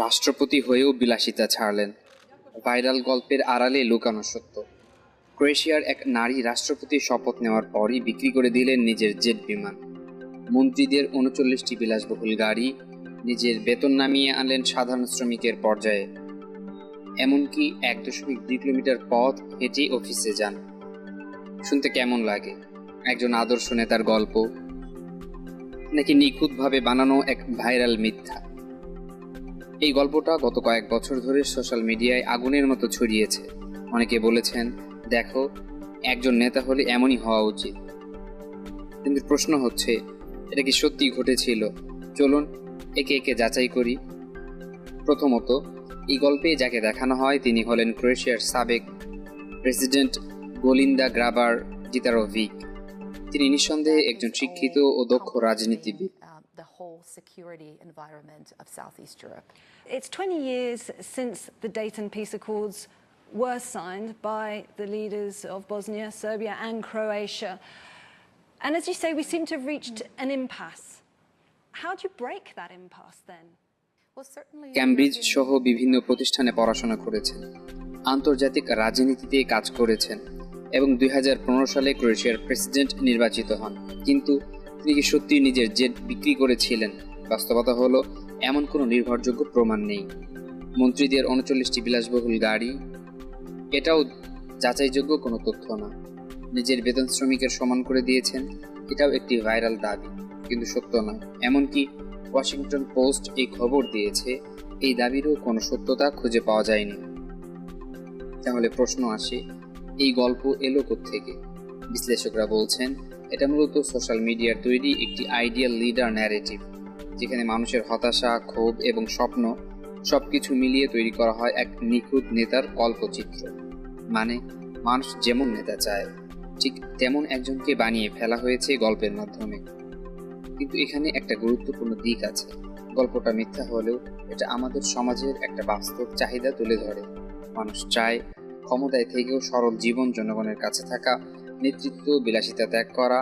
রাষ্ট্রপতি হয়েও বিলাসিতা ছাড়লেন, ভাইরাল গল্পের আড়ালে লুকানো সত্য। ক্রোয়েশিয়ার এক নারী রাষ্ট্রপতির শপথ নেওয়ার পরই বিক্রি করে দিলেন নিজের জেট বিমান, মন্ত্রীদের ৩৯টি বিলাসবহুল গাড়ি, নিজের বেতন নামিয়ে আনলেন সাধারণ শ্রমিকের পর্যায়ে। এমনকি ১.২ কিলোমিটার পথ হেঁটে অফিসে যান। শুনতে কেমন লাগে? একজন আদর্শ নেতার গল্প, নাকি নিখুঁতভাবে বানানো এক ভাইরাল মিথ্যা? এই গল্পটা গত কয়েক বছর ধরে সোশ্যাল মিডিয়ায় আগুনের মতো ছড়িয়েছে। অনেকে বলেছেন, দেখো, একজন নেতা হলে এমনই হওয়া উচিত। কিন্তু প্রশ্ন হচ্ছে, এটা কি সত্যি ঘটেছিল? চলুন একে একে যাচাই করি। প্রথমত, এই গল্পে যাকে দেখানো হয় তিনি হলেন ক্রোয়েশিয়ার সাবেক প্রেসিডেন্ট গোলিন্দা গ্রাবার জিতারোভিক। তিনি নিঃসন্দেহে একজন শিক্ষিত ও দক্ষ রাজনীতিবিদ। The whole security environment of Southeast Europe. It's 20 years since the Dayton Peace Accords were signed by the leaders of Bosnia, Serbia and Croatia. And as you say, we seem to have reached an impasse. How do you break that impasse then? Cambridge সহ বিভিন্ন প্রতিষ্ঠানে পড়াশোনা করেছেন, আন্তর্জাতিক রাজনীতিতে কাজ করেছেন এবং ২০১৫ সালে ক্রোয়েশিয়ার প্রেসিডেন্ট নির্বাচিত হন। কিন্তু তিনি কি সত্যি নিজের জেট বিক্রি করেছিলেন? বাস্তবতা হলো, এমন কোনো নির্ভরযোগ্য প্রমাণ নেই। মন্ত্রীদের ৩৯টি বিলাসবহুল গাড়ি, এটাও যাচাইযোগ্য কোনো তথ্য না। নিজের বেতন শ্রমিকের সমান করে দিয়েছেন, এটাও একটি ভাইরাল দাবি, কিন্তু সত্য নয়। এমনকি ওয়াশিংটন পোস্ট এই খবর দিয়েছে, এই দাবিরও কোনো সত্যতা খুঁজে পাওয়া যায়নি। তাহলে প্রশ্ন আসে, এই গল্প এলো কোত্থেকে? বিশ্লেষকরা বলছেন, এটা মূলত সোশ্যাল মিডিয়ার তৈরি একটি আইডিয়াল লিডার ন্যারেটিভ, যেখানে মানুষের হতাশা, ক্ষোভ এবং স্বপ্ন সবকিছু মিলিয়ে তৈরি করা হয় এক নিখুঁত নেতার কল্পচিত্র। মানে, মানুষ যেমন নেতা চায় ঠিক তেমন একজনকে বানিয়ে ফেলা হয়েছে গল্পের মাধ্যমে। কিন্তু এখানে একটা গুরুত্বপূর্ণ দিক আছে। গল্পটা মিথ্যা হলেও এটা আমাদের সমাজের একটা বাস্তব চাহিদা তুলে ধরে। মানুষ চায় ক্ষমতায় থেকেও সরল জীবন, জনগণের কাছে থাকা, নেতৃত্ব, বিলাসিতা ত্যাগ করা।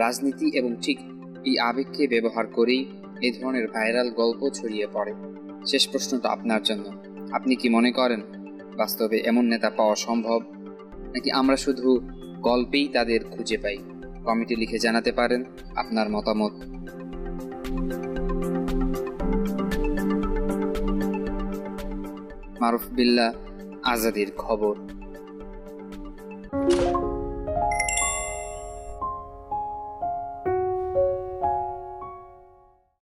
রাজনীতি এবং ঠিক এই আবেগকে ব্যবহার করেই এই ধরনের ভাইরাল গল্প ছড়িয়ে পড়ে। শেষ প্রশ্নটা আপনার জন্য, আপনি কি মনে করেন বাস্তবে এমন নেতা পাওয়া সম্ভব, নাকি আমরা শুধু গল্পেই তাদের খুঁজে পাই? কমেন্টে লিখে জানাতে পারেন আপনার মতামত। মারুফ বিল্লাহ, আজাদির খবর।